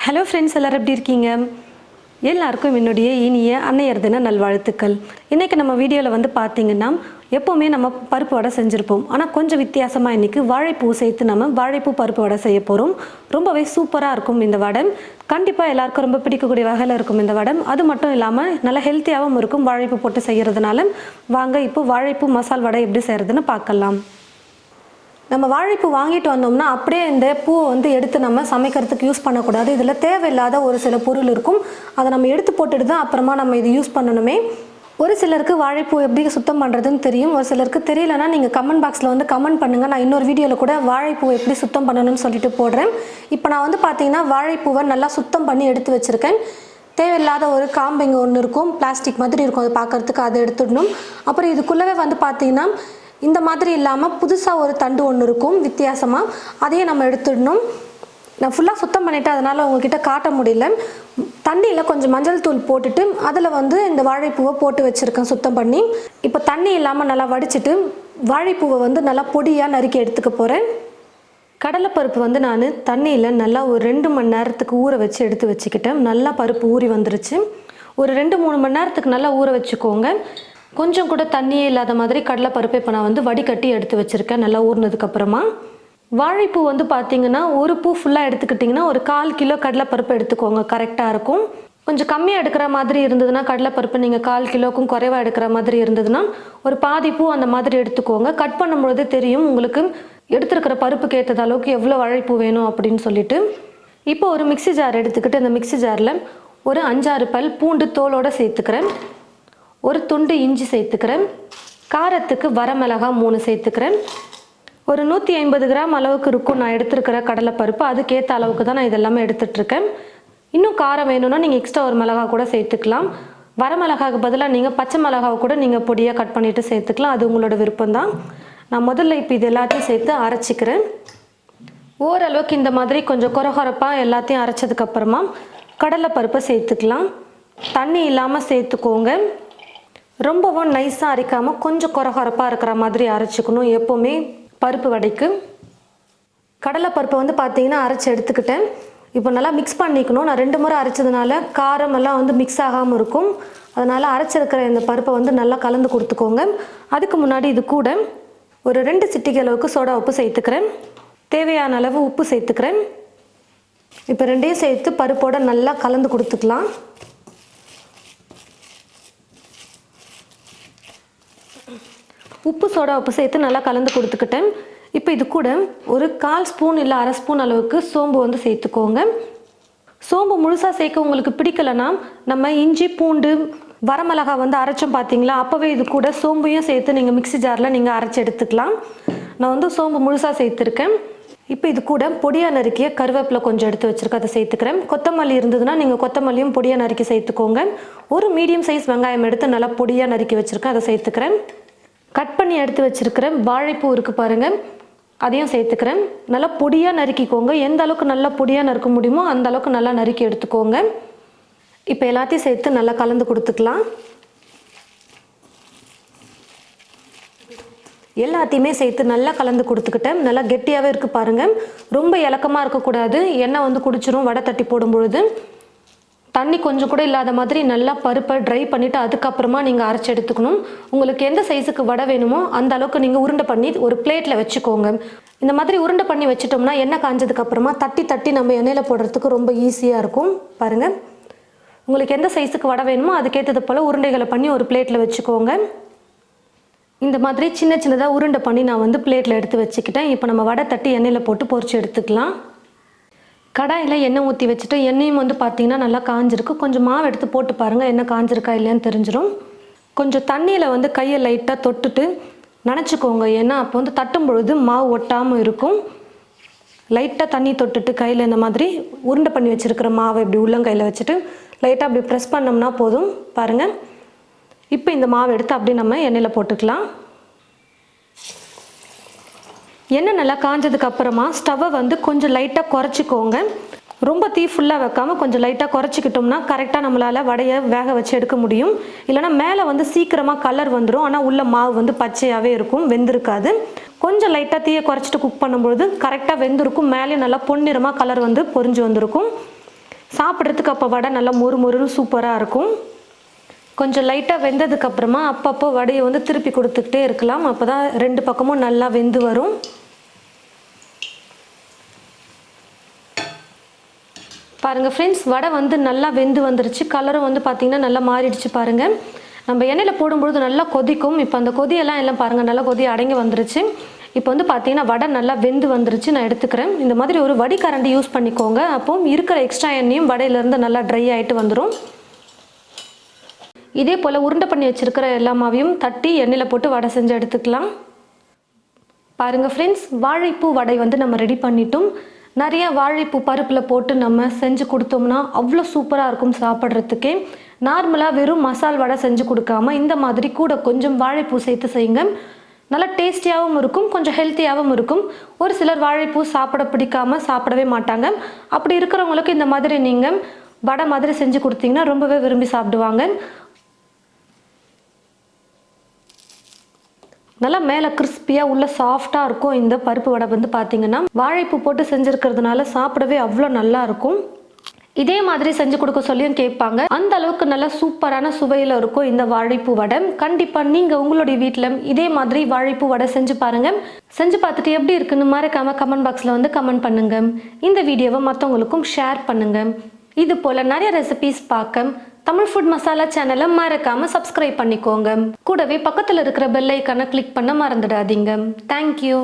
Hello friends, எல்லோரும் எப்படி இருக்கீங்க? எல்லாருக்கும் என்னுடைய இனிய அன்னையர் தின நல்வாழ்த்துக்கள். இன்றைக்கி நம்ம வீடியோவில் பார்த்தீங்கன்னா, எப்போவுமே நம்ம பருப்பு வடை செஞ்சுருப்போம். ஆனால் கொஞ்சம் வித்தியாசமாக இன்றைக்கி வாழைப்பூ சேர்த்து நம்ம வாழைப்பூ பருப்பு வடை செய்ய போகிறோம். ரொம்பவே சூப்பராக இருக்கும் இந்த வடை. கண்டிப்பாக எல்லாருக்கும் ரொம்ப பிடிக்கக்கூடிய வகையில் இருக்கும் இந்த வடை. அது மட்டும் இல்லாமல் நல்லா ஹெல்த்தியாகவும் இருக்கும் வாழைப்பூ போட்டு செய்கிறதுனால. வாங்க இப்போ வாழைப்பூ மசால் வடை எப்படி செய்கிறதுன்னு பார்க்கலாம். நம்ம வாழைப்பூ வாங்கிட்டு வந்தோம்னா அப்படியே இந்த பூவை எடுத்து நம்ம சமைக்கிறதுக்கு யூஸ் பண்ணக்கூடாது. இதில் தேவையில்லாத ஒரு சில பொருள் இருக்கும். அதை நம்ம எடுத்து போட்டுட்டு தான் அப்புறமா நம்ம இது யூஸ் பண்ணணுமே. ஒரு சிலருக்கு வாழைப்பூ எப்படி சுத்தம் பண்ணுறதுன்னு தெரியும், ஒரு சிலருக்கு தெரியலனா நீங்கள் கமெண்ட் பாக்ஸில் கமெண்ட் பண்ணுங்கள். நான் இன்னொரு வீடியோவில் கூட வாழைப்பூ எப்படி சுத்தம் பண்ணணும்னு சொல்லிட்டு போடுறேன். இப்போ நான் பார்த்தீங்கன்னா வாழைப்பூவை நல்லா சுத்தம் பண்ணி எடுத்து வச்சுருக்கேன். தேவையில்லாத ஒரு காம்பு ஒன்று இருக்கும், பிளாஸ்டிக் மாதிரி இருக்கும், அதை பார்க்குறதுக்கு அதை எடுத்துடணும். அப்புறம் இதுக்குள்ளவே பார்த்தீங்கன்னா இந்த மாதிரி இல்லாமல் புதுசாக ஒரு தண்டு ஒன்று இருக்கும் வித்தியாசமாக, அதையே நம்ம எடுத்துடணும். நான் ஃபுல்லாக சுத்தம் பண்ணிவிட்டு அதனால் உங்கள்கிட்ட காட்ட முடியல. தண்ணியில் கொஞ்சம் மஞ்சள் தூள் போட்டுட்டு அதில் இந்த வாழைப்பூவை போட்டு வச்சுருக்கேன் சுத்தம் பண்ணி. இப்போ தண்ணி இல்லாமல் நல்லா வடிச்சிட்டு வாழைப்பூவை நல்லா பொடியாக நறுக்கி எடுத்துக்க போகிறேன். கடலைப்பருப்பு நான் தண்ணியில் நல்லா ஒரு 2 மணி நேரத்துக்கு ஊற வச்சு எடுத்து வச்சுக்கிட்டேன். நல்லா பருப்பு ஊறி வந்துருச்சு. ஒரு 2-3 மணி நேரத்துக்கு நல்லா ஊற வச்சுக்கோங்க. கொஞ்சம் கூட தண்ணியே இல்லாத மாதிரி கடலைப்பருப்பை இப்போ நான் வடிகட்டி எடுத்து வச்சுருக்கேன் நல்லா ஊறினதுக்கப்புறமா. வாழைப்பூ பார்த்தீங்கன்னா ஒரு பூ ஃபுல்லாக எடுத்துக்கிட்டிங்கன்னா ஒரு 1/4 கிலோ கடலைப்பருப்பு எடுத்துக்கோங்க, கரெக்டாக இருக்கும். கொஞ்சம் கம்மியாக எடுக்கிற மாதிரி இருந்ததுன்னா கடலைப்பருப்பு நீங்கள் 1/4 கிலோக்கும் குறைவாக எடுக்கிற மாதிரி இருந்ததுன்னா ஒரு பாதி பூ அந்த மாதிரி எடுத்துக்கோங்க. கட் பண்ணும்பொழுதே தெரியும் உங்களுக்கு எடுத்துருக்கிற பருப்புக்கு ஏற்றது அளவுக்கு எவ்வளோ வாழைப்பூ வேணும் அப்படின்னு சொல்லிட்டு. இப்போ ஒரு மிக்சி ஜார் எடுத்துக்கிட்டு அந்த மிக்சி ஜாரில் ஒரு 5-6 பல் பூண்டு தோலோடு சேர்த்துக்கிறேன். ஒரு துண்டு இஞ்சி சேர்த்துக்கிறேன். காரத்துக்கு வரமிளகாய் 3 சேர்த்துக்கிறேன். ஒரு 150 கிராம் அளவுக்கு இருக்கும் நான் எடுத்துருக்கிற கடலைப்பருப்பு. அதுக்கேற்ற அளவுக்கு தான் நான் இதெல்லாமே எடுத்துகிட்ருக்கேன். இன்னும் காரம் வேணும்னா நீங்கள் எக்ஸ்ட்ரா ஒரு மிளகா கூட சேர்த்துக்கலாம். வரமிளகாவுக்கு பதிலாக நீங்கள் பச்சை மிளகாவை கூட நீங்கள் பொடியாக கட் பண்ணிவிட்டு சேர்த்துக்கலாம், அது உங்களோட விருப்பம்தான். நான் முதல்ல இப்போ இது எல்லாத்தையும் சேர்த்து அரைச்சிக்கிறேன். ஓரளவுக்கு இந்த மாதிரி கொஞ்சம் கொரகொரப்பாக எல்லாத்தையும் அரைச்சதுக்கப்புறமா கடலைப்பருப்பை சேர்த்துக்கலாம். தண்ணி இல்லாமல் சேர்த்துக்கோங்க. ரொம்பவும் நைஸாக அரைக்காமல் கொஞ்சம் கொரகொரப்பாக இருக்கிற மாதிரி அரைச்சிக்கணும் எப்போவுமே பருப்பு வடைக்கு. கடலைப்பருப்பை பார்த்தீங்கன்னா அரைச்சி எடுத்துக்கிட்டேன். இப்போ நல்லா மிக்ஸ் பண்ணிக்கணும். நான் 2 முறை அரைச்சதுனால காரம் எல்லாம் மிக்ஸ் ஆகாமல் இருக்கும். அதனால் அரைச்சிருக்கிற இந்த பருப்பை நல்லா கலந்து கொடுத்துக்கோங்க. அதுக்கு முன்னாடி இது கூட ஒரு 2 சிட்டிகை அளவுக்கு சோடா உப்பு சேர்த்துக்கிறேன். தேவையான அளவு உப்பு சேர்த்துக்கிறேன். இப்போ 2ஐயும் சேர்த்து பருப்போடு நல்லா கலந்து கொடுத்துக்கலாம். உப்பு சோடா உப்பு சேர்த்து நல்லா கலந்து கொடுத்துக்கிட்டேன். இப்போ இது கூட ஒரு 1/4 ஸ்பூன் இல்லை 1/2 ஸ்பூன் அளவுக்கு சோம்பு சேர்த்துக்கோங்க. சோம்பு முழுசாக சேர்க்க உங்களுக்கு பிடிக்கலைன்னா நம்ம இஞ்சி பூண்டு வரமிளகாய் அரைச்சோம் பார்த்தீங்களா, அப்போவே இது கூட சோம்பையும் சேர்த்து நீங்கள் மிக்சி ஜாரில் நீங்கள் அரைச்சி எடுத்துக்கலாம். நான் சோம்பு முழுசாக சேர்த்துருக்கேன். இப்போ இது கூட பொடியாக நறுக்கிய கருவேப்பிலை கொஞ்சம் எடுத்து வச்சுருக்கேன், அதை சேர்த்துக்கிறேன். கொத்தமல்லி இருந்ததுன்னா நீங்கள் கொத்தமல்லியும் பொடியாக நறுக்கி சேர்த்துக்கோங்க. ஒரு மீடியம் சைஸ் வெங்காயம் எடுத்து நல்லா பொடியாக நறுக்கி வச்சுருக்கேன், அதை சேர்த்துக்கிறேன். கட் பண்ணி எடுத்து வச்சுருக்கிறேன் வாழைப்பூ இருக்குது பாருங்கள், அதையும் சேர்த்துக்கிறேன். நல்லா பொடியாக நறுக்கிக்கோங்க. எந்த அளவுக்கு நல்லா பொடியாக நறுக்க முடியுமோ அந்த அளவுக்கு நல்லா நறுக்கி எடுத்துக்கோங்க. இப்போ எல்லாத்தையும் சேர்த்து நல்லா கலந்து கொடுத்துக்கலாம். எல்லாத்தையுமே சேர்த்து நல்லா கலந்து கொடுத்துக்கிட்டேன். நல்லா கெட்டியாகவே இருக்குது பாருங்கள். ரொம்ப இலக்கமாக இருக்கக்கூடாது, எண்ணெய் குடிச்சிரும் வடை தட்டி போடும்பொழுது. தண்ணி கொஞ்சம் கூட இல்லாத மாதிரி நல்லா பருப்பை ட்ரை பண்ணிவிட்டு அதுக்கப்புறமா நீங்கள் அரைச்சி எடுத்துக்கணும். உங்களுக்கு எந்த சைஸுக்கு வடை வேணுமோ அந்த அளவுக்கு நீங்கள் உருண்டை பண்ணி ஒரு பிளேட்டில் வச்சுக்கோங்க. இந்த மாதிரி உருண்டை பண்ணி வச்சிட்டோம்னா எண்ணெய் காஞ்சதுக்கப்புறமா தட்டி தட்டி நம்ம எண்ணெயில் போடுறதுக்கு ரொம்ப ஈஸியாக இருக்கும். பாருங்கள், உங்களுக்கு எந்த சைஸுக்கு வடை வேணுமோ அதுக்கேற்றது போல் உருண்டைகளை பண்ணி ஒரு பிளேட்டில் வச்சுக்கோங்க. இந்த மாதிரி சின்ன சின்னதாக உருண்டை பண்ணி நான் பிளேட்டில் எடுத்து வச்சுக்கிட்டேன். இப்போ நம்ம வடை தட்டி எண்ணெயில் போட்டு பொரிச்சு எடுத்துக்கலாம். கடாயில் எண்ணெய் ஊற்றி வச்சுட்டு எண்ணெயும் பார்த்தீங்கன்னா நல்லா காஞ்சிருக்கு. கொஞ்சம் மாவு எடுத்து போட்டு பாருங்கள், எண்ணெய் காஞ்சிருக்கா இல்லையான்னு தெரிஞ்சிடும். கொஞ்சம் தண்ணியில் கையை லைட்டாக தொட்டுட்டு நனைச்சிக்கோங்க. ஏன்னா அப்போ தட்டும் பொழுது மாவு ஒட்டாமல் இருக்கும். லைட்டாக தண்ணி தொட்டுட்டு கையில் இந்த மாதிரி உருண்டை பண்ணி வச்சுருக்கிற மாவை இப்படி உள்ளங்கையில் வச்சுட்டு லைட்டாக அப்படி ப்ரெஸ் பண்ணோம்னா போதும். பாருங்கள், இப்போ இந்த மாவு எடுத்து அப்படியே நம்ம எண்ணெயில் போட்டுக்கலாம். எண்ணெய் நல்லா காஞ்சதுக்கு அப்புறமா ஸ்டவ்வை கொஞ்சம் லைட்டாக குறைச்சிக்கோங்க. ரொம்ப தீ ஃபுல்லாக வைக்காமல் கொஞ்சம் லைட்டாக குறைச்சிக்கிட்டோம்னா கரெக்டாக நம்மளால் வடையை வேக வச்சு எடுக்க முடியும். இல்லைனா மேலே சீக்கிரமாக கலர் வந்துடும், ஆனால் உள்ள மாவு பச்சையாகவே இருக்கும், வெந்திருக்காது. கொஞ்சம் லைட்டாக தீயை குறைச்சிட்டு குக் பண்ணும்பொழுது கரெக்டாக வெந்திருக்கும். மேலே நல்லா பொன்னிறமாக கலர் பொரிஞ்சு வந்திருக்கும். சாப்பிட்றதுக்கு அப்போ வடை நல்லா மொறு மொறுன்னு சூப்பராக இருக்கும். கொஞ்சம் லைட்டாக வெந்ததுக்கப்புறமா அப்பப்போ வடையை வந்து திருப்பி கொடுத்துக்கிட்டே இருக்கலாம். அப்போ தான் 2 பக்கமும் நல்லா வெந்து வரும். பாருங்கள் ஃப்ரெண்ட்ஸ், வடை வந்து நல்லா வெந்து வந்துருச்சு. கலரும் வந்து பார்த்திங்கன்னா நல்லா மாறிடுச்சு பாருங்கள். நம்ம எண்ணெயில் போடும்பொழுது நல்லா கொதிக்கும். இப்போ அந்த கொதியெல்லாம் எல்லாம் பாருங்கள், நல்லா கொதி அடங்கி வந்துருச்சு. இப்போ வந்து பார்த்திங்கன்னா வடை நல்லா வெந்து வந்துருச்சு. நான் எடுத்துக்கிறேன். இந்த மாதிரி ஒரு வடிகரண்டி யூஸ் பண்ணிக்கோங்க. அப்போ இருக்கிற எக்ஸ்ட்ரா எண்ணெயும் வடையிலேருந்து நல்லா ட்ரை ஆகிட்டு வந்துடும். இதே போல் உருண்டை பண்ணி வச்சுருக்கிற எல்லா மாவையும் தட்டி எண்ணெயில் போட்டு வடை செஞ்சு எடுத்துக்கலாம். பாருங்கள் ஃப்ரெண்ட்ஸ், வாழைப்பூ வடை வந்து நம்ம ரெடி பண்ணிட்டோம். நிறைய வாழைப்பூ பருப்பில் போட்டு நம்ம செஞ்சு கொடுத்தோம்னா அவ்வளோ சூப்பராக இருக்கும் சாப்பிட்றதுக்கே. நார்மலாக வெறும் மசால் வடை செஞ்சு கொடுக்காம இந்த மாதிரி கூட கொஞ்சம் வாழைப்பூ சேர்த்து செய்யுங்க. நல்லா டேஸ்டியாகவும் இருக்கும், கொஞ்சம் ஹெல்த்தியாகவும் இருக்கும். ஒரு சிலர் வாழைப்பூ சாப்பிட பிடிக்காமல் சாப்பிடவே மாட்டாங்க. அப்படி இருக்கிறவங்களுக்கு இந்த மாதிரி நீங்கள் வடை மாதிரி செஞ்சு கொடுத்தீங்கன்னா ரொம்பவே விரும்பி சாப்பிடுவாங்க. நல்லா மேலே கிறிஸ்பியாக உள்ள சாஃப்டாக இருக்கும். இந்த பருப்பு வடை வந்து பார்த்திங்கன்னா வாழைப்பூ போட்டு செஞ்சுருக்கிறதுனால சாப்பிடவே அவ்வளோ நல்லா இருக்கும். இதே மாதிரி செஞ்சு கொடுக்க சொல்லியும் கேட்பாங்க. அந்த அளவுக்கு நல்லா சூப்பரான சுவையில் இருக்கும் இந்த வாழைப்பூ வடை. கண்டிப்பாக நீங்கள் உங்களுடைய வீட்டில் இதே மாதிரி வாழைப்பூ வடை செஞ்சு பாருங்கள். செஞ்சு பார்த்துட்டு எப்படி இருக்குன்னு மறக்காம கமெண்ட் பாக்ஸில் வந்து கமெண்ட் பண்ணுங்கள். இந்த வீடியோவை மற்றவங்களுக்கும் ஷேர் பண்ணுங்கள். இது போல் நிறைய ரெசிபீஸ் பார்க்க தமிழ் ஃபுட் மசாலா சேனலை மறக்காம சப்ஸ்கிரைப் பண்ணிக்கோங்க. கூடவே பக்கத்தில் இருக்கிற பெல் ஐக்கானை கிளிக் பண்ண மறந்துடாதீங்க. தேங்க்யூ.